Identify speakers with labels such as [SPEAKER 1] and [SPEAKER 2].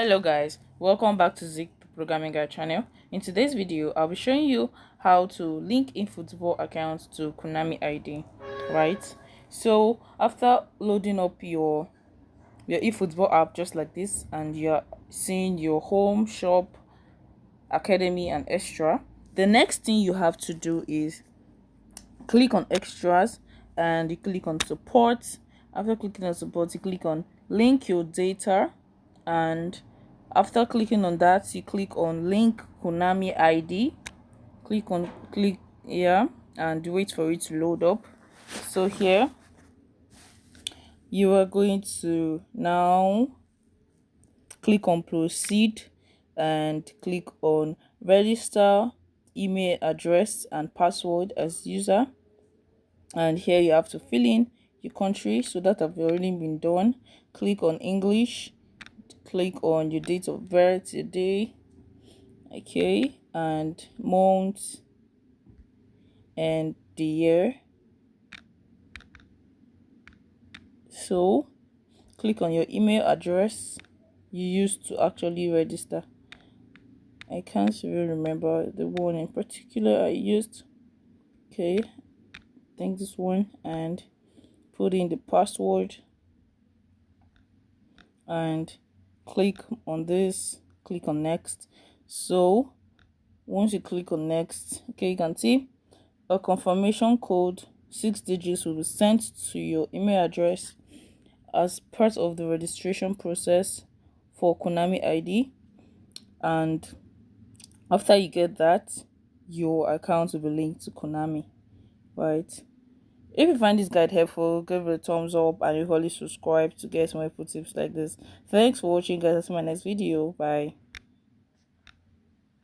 [SPEAKER 1] Hello guys, welcome back to Zik Programming Guide channel. In today's video, I'll be showing you how to link eFootball accounts to Konami ID, right? So after loading up your eFootball app just like this, and you're seeing your home, shop, academy and extra, the next thing you have to do is click on extras and you click on support. After clicking on support, you click on link your data, and after clicking on that, you click on link Konami ID. Click here and wait for it to load up. So here you are going to now click on proceed and click on register email address and password as user, and here you have to fill in your country, so that have already been done. Click on English, click on your date of birth, your day, okay, and month and the year. So click on your email address you used to actually register. I can't really remember the one in particular I used. Okay, I think this one, and put in the password and click on this, click on next. So once you click on next, okay, you can see a confirmation code 6 digits will be sent to your email address as part of the registration process for Konami ID, and after you get that, your account will be linked to Konami, right? If you find this guide helpful, give it a thumbs up and you subscribe to get more tips like this. Thanks for watching guys. I'll see you in my next video. Bye.